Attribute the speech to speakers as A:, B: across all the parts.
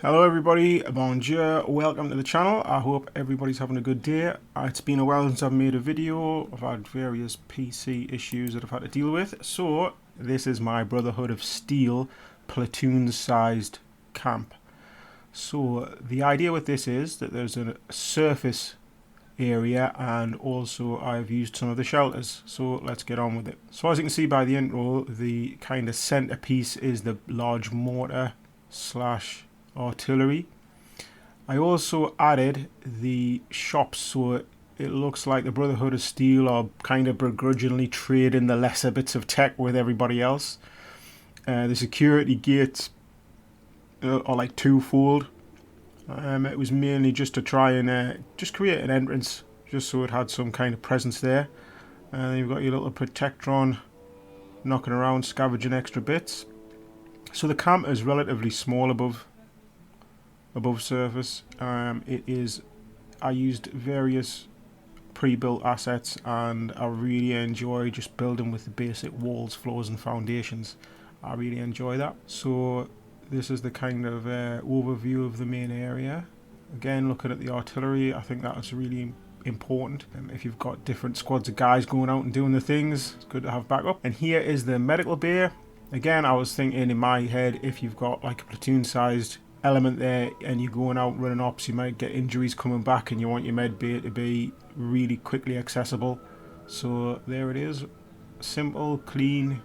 A: Hello everybody, bonjour, welcome to the channel. I hope everybody's having a good day. It's been a while since I've made a video. I've had various PC issues that I've had to deal with. So this is my Brotherhood of Steel platoon sized camp. So the idea with this is that there's a surface area and also I've used some of the shelters. So let's get on with it. So as you can see by the intro, the kind of centerpiece is the large mortar slash artillery. I also added the shops so it looks like the Brotherhood of Steel are kind of begrudgingly trading the lesser bits of tech with everybody else. The security gates are like twofold. It was mainly just to try and just create an entrance, just so it had some kind of presence there. And you've got your little protectron knocking around, scavenging extra bits. So the camp is relatively small above surface. I used various pre-built assets and I really enjoy just building with the basic walls, floors and foundations. I really enjoy that. So this is the kind of overview of the main area. Again, looking at the artillery, I think that is really important. If you've got different squads of guys going out and doing the things, it's good to have backup. And here is the medical bay. Again, I was thinking in my head, if you've got like a platoon sized element there and you're going out running ops, you might get injuries coming back and you want your med bay to be really quickly accessible. So there it is, simple, clean.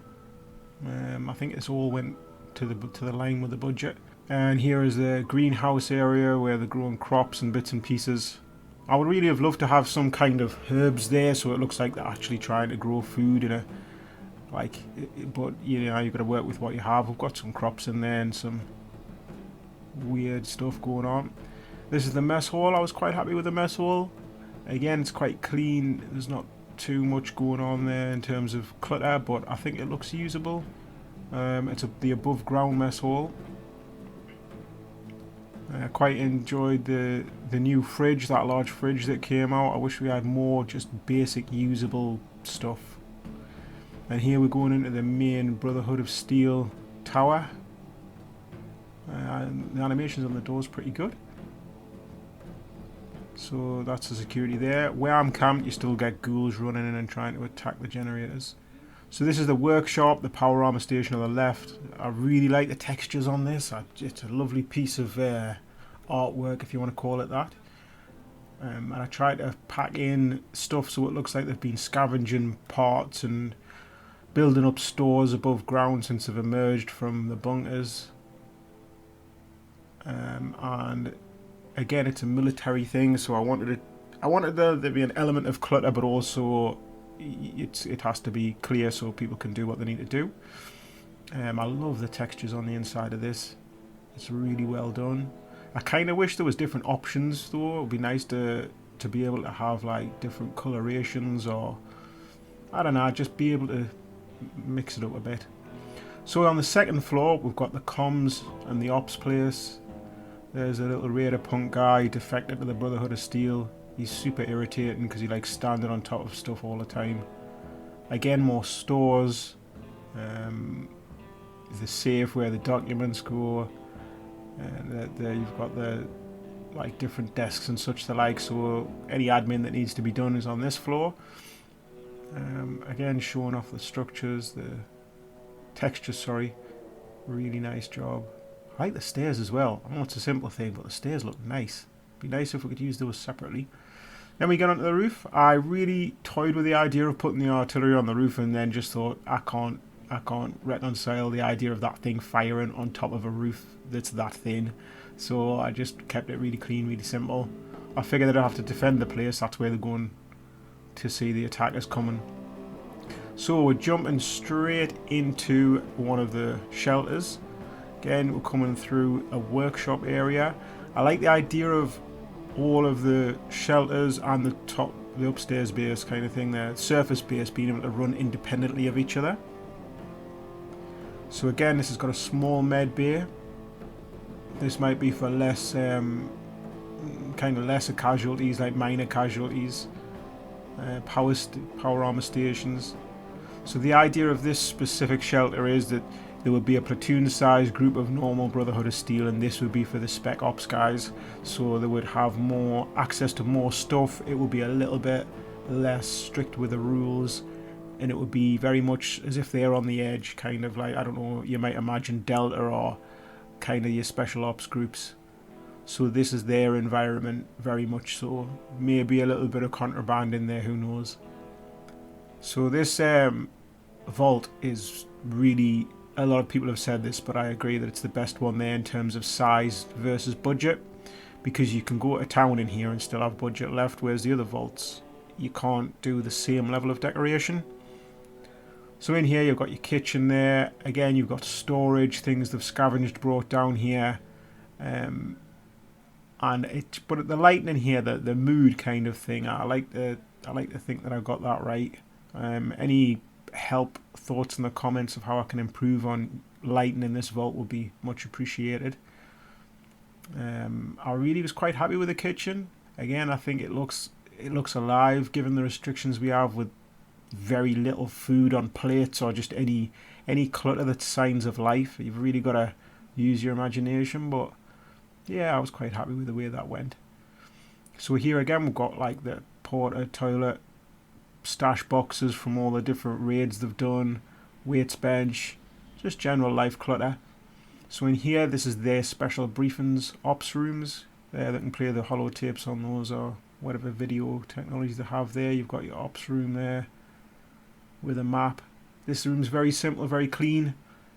A: I think this all went to the line with the budget. And here is the greenhouse area where they're growing crops and bits and pieces. I would really have loved to have some kind of herbs there so it looks like they're actually trying to grow food in a but you know, you've got to work with what you have. We've got some crops in there and some weird stuff going on. This is the mess hall. I was quite happy with the mess hall. Again, it's quite clean. There's not too much going on there in terms of clutter, but I think it looks usable. It's the above ground mess hall. I quite enjoyed the new fridge, that large fridge that came out. I wish we had more just basic usable stuff. And here we're going into the main Brotherhood of Steel tower. The animations on the door is pretty good. So that's the security there. Where I'm camped, you still get ghouls running in and trying to attack the generators. So this is the workshop, the power armor station on the left. I really like the textures on this. It's a lovely piece of artwork, if you want to call it that. And I tried to pack in stuff so it looks like they've been scavenging parts and building up stores above ground since they've emerged from the bunkers. And again, it's a military thing, so I wanted there to be an element of clutter, but also it has to be clear so people can do what they need to do. I love the textures on the inside of this. It's really well done. I kind of wish there was different options though. It would be nice to be able to have like different colorations, or I don't know, just be able to mix it up a bit. So on the second floor we've got the comms and the ops place. There's a little raider punk guy defected to the Brotherhood of Steel. He's super irritating because he likes standing on top of stuff all the time. Again, more stores. The safe where the documents go. There you've got the like different desks and such the like. So any admin that needs to be done is on this floor. Again, showing off the structures, the textures. Sorry, really nice job. I like the stairs as well. I know it's a simple thing, but the stairs look nice. Be nice if we could use those separately. Then we get onto the roof. I really toyed with the idea of putting the artillery on the roof, and then just thought I can't reconcile the idea of that thing firing on top of a roof that's that thin. So I just kept it really clean, really simple. I figured that I'd have to defend the place. That's where they're going to see the attackers coming. So we're jumping straight into one of the shelters. Again, we're coming through a workshop area. I like the idea of all of the shelters and the upstairs base kind of thing, the surface base being able to run independently of each other. So again, this has got a small med bay. This might be for less, kind of lesser casualties, like minor casualties. Power armor stations. So the idea of this specific shelter is that There would be a platoon-sized group of normal Brotherhood of Steel, and this would be for the Spec Ops guys. So they would have more access to more stuff. It would be a little bit less strict with the rules, and it would be very much as if they're on the edge, kind of like, I don't know, you might imagine Delta or kind of your Special Ops groups. So this is their environment, very much so. Maybe a little bit of contraband in there, who knows. So this vault is really, a lot of people have said this, but I agree that it's the best one there in terms of size versus budget, because you can go to town in here and still have budget left, whereas the other vaults, you can't do the same level of decoration. So in here you've got your kitchen there. Again, you've got storage, things they've scavenged, brought down here. But the lighting in here, the mood kind of thing, I like to think that I got that right. Any help, thoughts in the comments of how I can improve on lighting in this vault would be much appreciated. I really was quite happy with the kitchen. Again, I think it looks alive given the restrictions we have with very little food on plates or just any clutter that's signs of life. You've really got to use your imagination, but yeah, I was quite happy with the way that went. So here again we've got like the porta, toilet, stash boxes from all the different raids they've done, weights bench, just general life clutter. So in here, this is their special briefings ops rooms. There they can play the holo tapes on those or whatever video technology they have there. You've got your ops room there with a map. This room's very simple, very clean.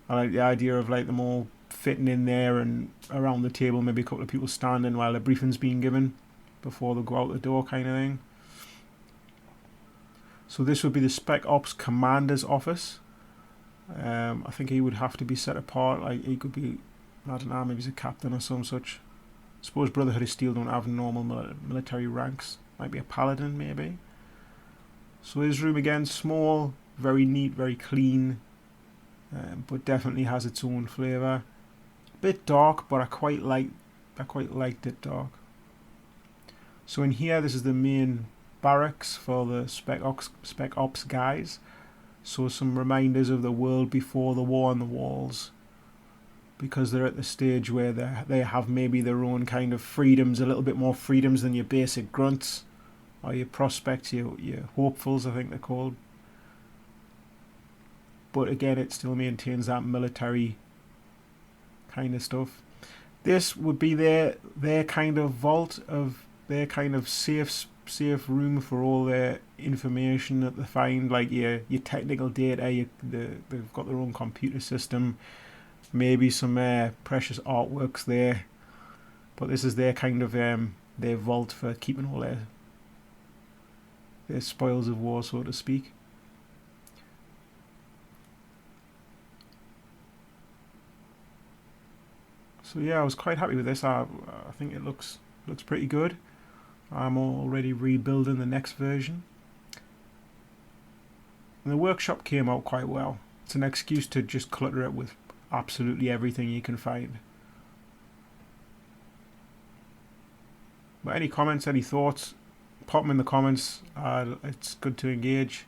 A: I like the idea of like them all fitting in there and around the table, maybe a couple of people standing while the briefing's being given before they go out the door, kind of thing. So this would be the Spec Ops Commander's office. I think he would have to be set apart. Like he could be, I don't know, maybe he's a captain or some such. I suppose Brotherhood of Steel don't have normal military ranks. Might be a paladin, maybe. So his room again, small, very neat, very clean, but definitely has its own flavour. A bit dark, but I quite liked it dark. So in here, this is the main barracks for the Spec Ops guys. So some reminders of the world before the war on the walls, because they're at the stage where they have maybe their own kind of freedoms, a little bit more freedoms than your basic grunts or your prospects, your hopefuls, I think they're called. But again, it still maintains that military kind of stuff. This would be their kind of vault, of their kind of safe room for all their information that they find, like your technical data. They've got their own computer system, maybe some precious artworks there. But this is their kind of their vault for keeping all their spoils of war, so to speak. So yeah, I was quite happy with this. I think it looks pretty good. I'm already rebuilding the next version. And the workshop came out quite well. It's an excuse to just clutter it with absolutely everything you can find. But any comments, any thoughts, pop them in the comments. It's good to engage.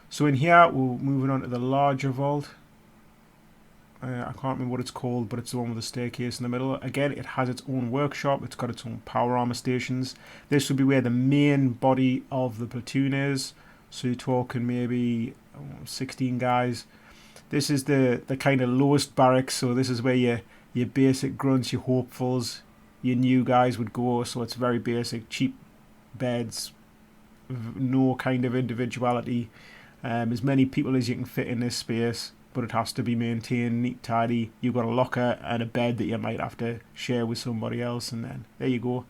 A: So in here, we're moving on to the larger vault. I can't remember what it's called, but it's the one with the staircase in the middle. Again, it has its own workshop. It's got its own power armor stations. This would be where the main body of the platoon is. So you're talking maybe 16 guys. This is the kind of lowest barracks. So this is where your basic grunts, your hopefuls, your new guys would go. So it's very basic, cheap beds, no kind of individuality. As many people as you can fit in this space, but it has to be maintained neat, tidy. You've got a locker and a bed that you might have to share with somebody else, and then there you go.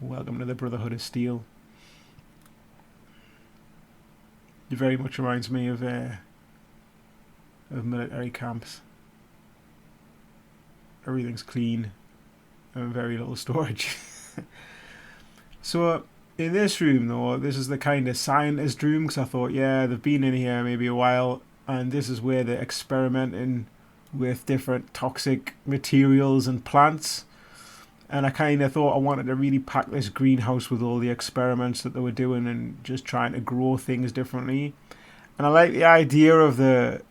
A: Welcome to the Brotherhood of Steel. It very much reminds me of military camps. Everything's clean and very little storage. So in this room though, this is the kind of scientist room, because I thought, yeah, they've been in here maybe a while, and this is where they're experimenting with different toxic materials and plants. And I kind of thought I wanted to really pack this greenhouse with all the experiments that they were doing and just trying to grow things differently. And I like the idea of the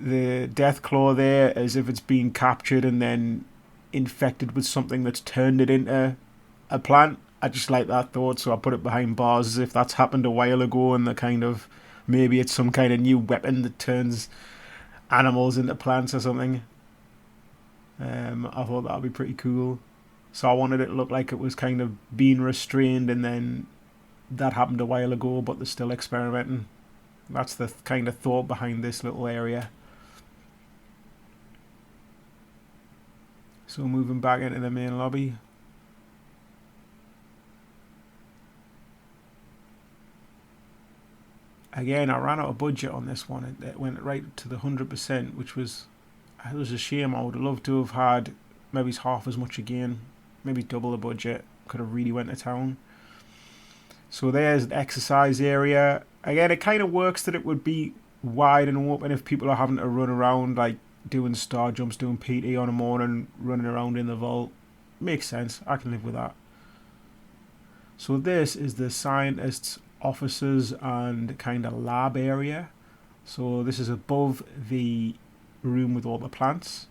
A: the death claw there as if it's been captured and then infected with something that's turned it into a plant. I just like that thought, so I put it behind bars as if that's happened a while ago, and the kind of maybe it's some kind of new weapon that turns animals into plants or something. I thought that would be pretty cool. So I wanted it to look like it was kind of being restrained, and then that happened a while ago, but they're still experimenting. That's the kind of thought behind this little area. So moving back into the main lobby. Again, I ran out of budget on this one. It went right to the 100%, which was, it was a shame. I would have loved to have had maybe half as much again, maybe double the budget. Could have really went to town. So there's the exercise area. Again, it kind of works that it would be wide and open if people are having to run around, like doing star jumps, doing PT on a morning, running around in the vault. Makes sense. I can live with that. So this is the scientists' offices and kind of lab area. So this is above the room with all the plants.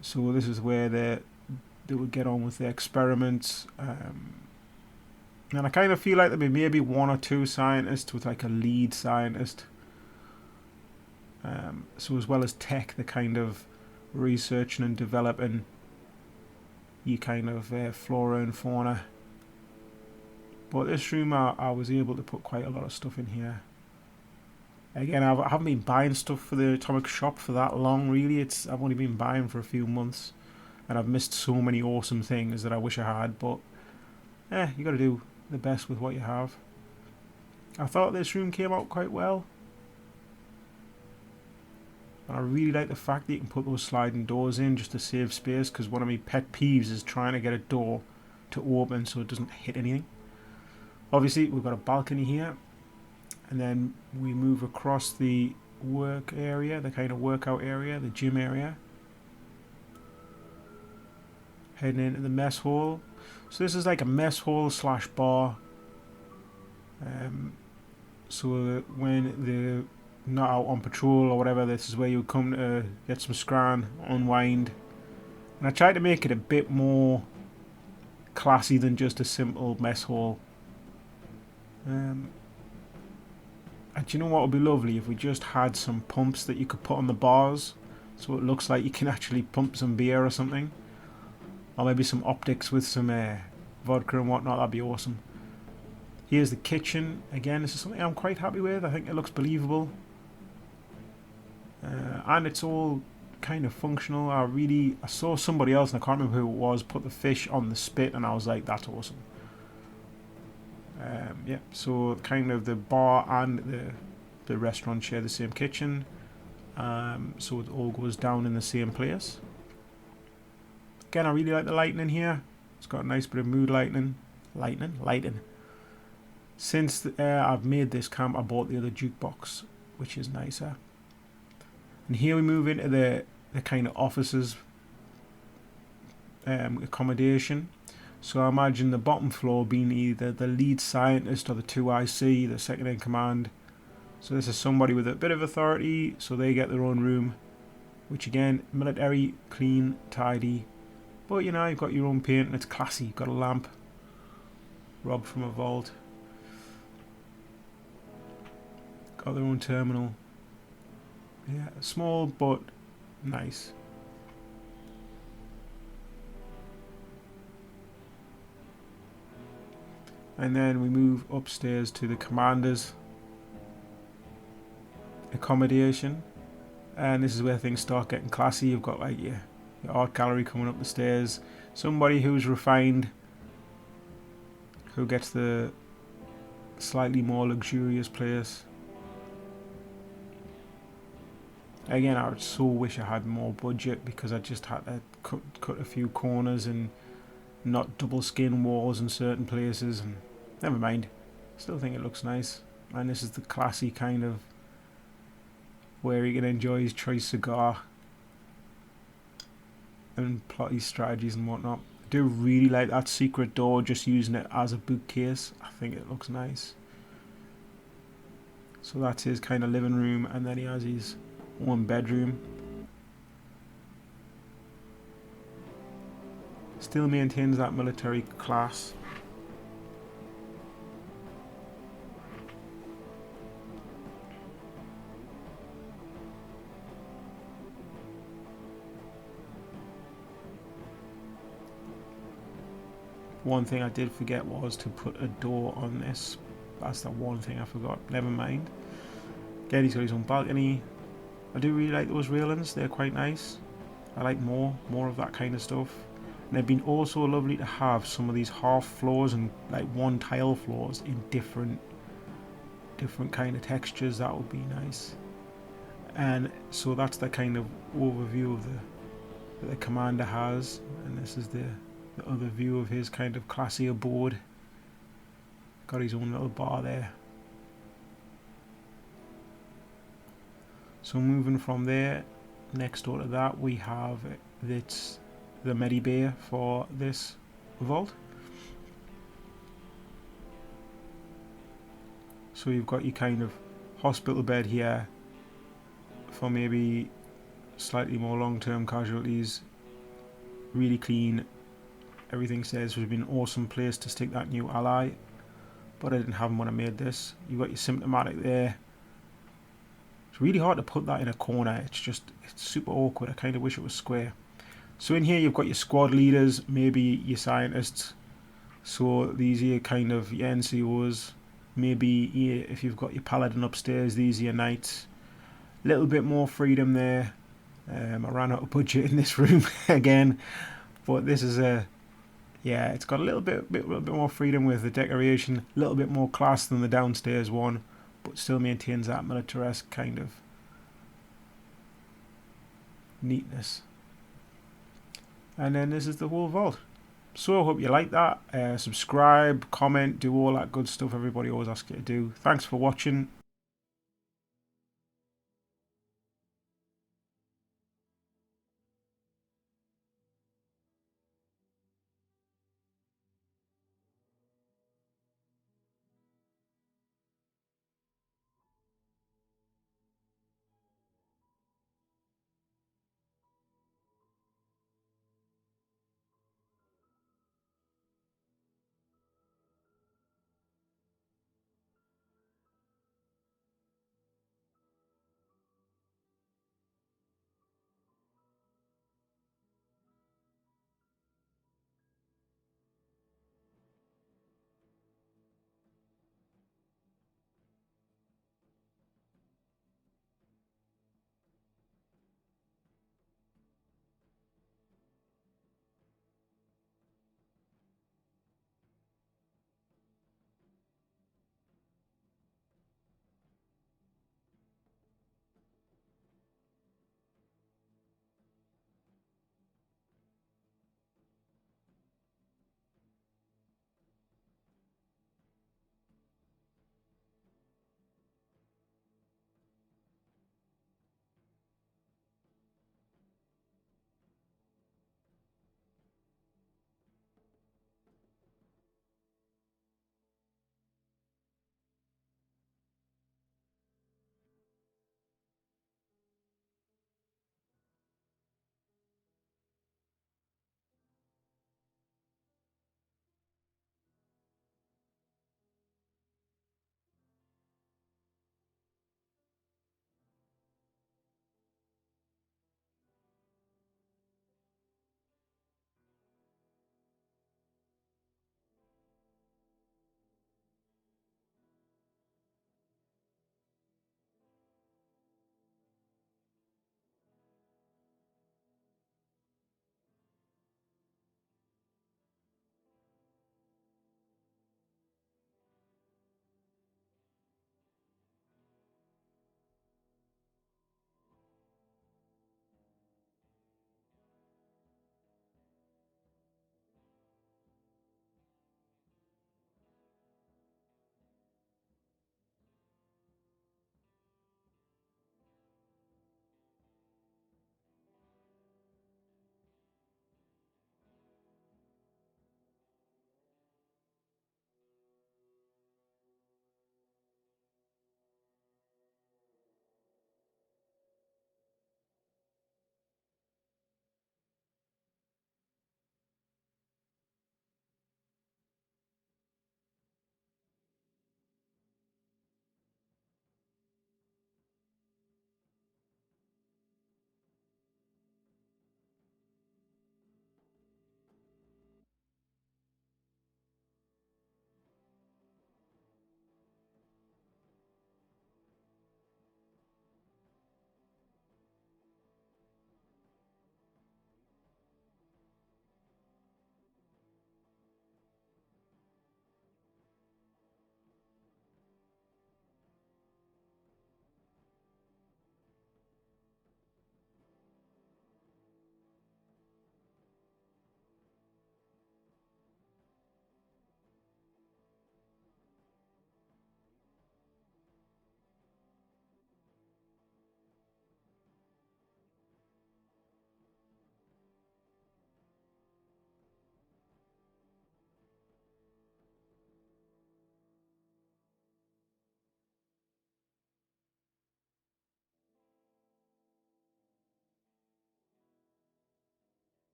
A: So this is where they would get on with the experiments. And I kind of feel like there'd be maybe one or two scientists with like a lead scientist. So as well as tech, the kind of researching and developing you kind of flora and fauna. But this room, I was able to put quite a lot of stuff in here. Again, I haven't been buying stuff for the Atomic Shop for that long, really. I've only been buying for a few months, and I've missed so many awesome things that I wish I had. But you got to do the best with what you have. I thought this room came out quite well. And I really like the fact that you can put those sliding doors in just to save space, because one of my pet peeves is trying to get a door to open so it doesn't hit anything. Obviously, we've got a balcony here, and then we move across the work area, the kind of workout area, the gym area. Heading into the mess hall. So this is like a mess hall slash bar. So when they're not out on patrol or whatever, this is where you come to get some scran, unwind. And I tried to make it a bit more classy than just a simple mess hall. And do you know what would be lovely if we just had some pumps that you could put on the bars, so it looks like you can actually pump some beer or something, or maybe some optics with some vodka and whatnot. That'd be awesome. Here's the kitchen. Again, this is something I'm quite happy with. I think it looks believable, and it's all kind of functional. I saw somebody else, and I can't remember who it was, put the fish on the spit, and I was like, that's awesome. Yeah, so kind of the bar and the restaurant share the same kitchen, so it all goes down in the same place. Again, I really like the lighting in here. It's got a nice bit of mood lighting. Since I've made this camp, I bought the other jukebox, which is nicer. And here we move into the kind of offices, accommodation. So I imagine the bottom floor being either the lead scientist or the 2IC, the second in command. So this is somebody with a bit of authority, so they get their own room, which again, military, clean, tidy. But you know, you've got your own paint and it's classy. You've got a lamp, robbed from a vault. Got their own terminal. Yeah, small but nice. And then we move upstairs to the commander's accommodation, and this is where things start getting classy. You've got like your art gallery coming up the stairs, somebody who's refined, who gets the slightly more luxurious place. Again, I so wish I had more budget, because I just had to cut a few corners and not double skin walls in certain places, and never mind, still think it looks nice. And this is the classy kind of where he can enjoy his choice cigar and plot his strategies and whatnot. I do really like that secret door, just using it as a bookcase. I think it looks nice. So that's his kind of living room, and then he has his one bedroom. Still maintains that military class. One thing I did forget was to put a door on this. That's the one thing I forgot. Never mind. Again, he's got his own balcony. I do really like those railings. They're quite nice. I like more of that kind of stuff. And they've been also lovely to have some of these half floors and like one tile floors in different kind of textures. That would be nice. And so that's the kind of overview of the commander has. And this is the other view of his kind of classy abode. Got his own little bar there. So moving from there, next door to that we have the Medi Bay for this vault. So you've got your kind of hospital bed here for maybe slightly more long-term casualties. Really clean. Everything says it would be an awesome place to stick that new ally, but I didn't have them when I made this. You've got your symptomatic there. It's really hard to put that in a corner. It's super awkward. I kind of wish it was square. So in here you've got your squad leaders, maybe your scientists. So these are your kind of your NCOs. Maybe if you've got your paladin upstairs, these are your knights. A little bit more freedom there. I ran out of budget in this room again, but this is it's got a little bit more freedom with the decoration, a little bit more class than the downstairs one, but still maintains that militaresque kind of neatness. And then this is the whole vault. So I hope you like that. Subscribe, comment, do all that good stuff everybody always asks you to do. Thanks for watching.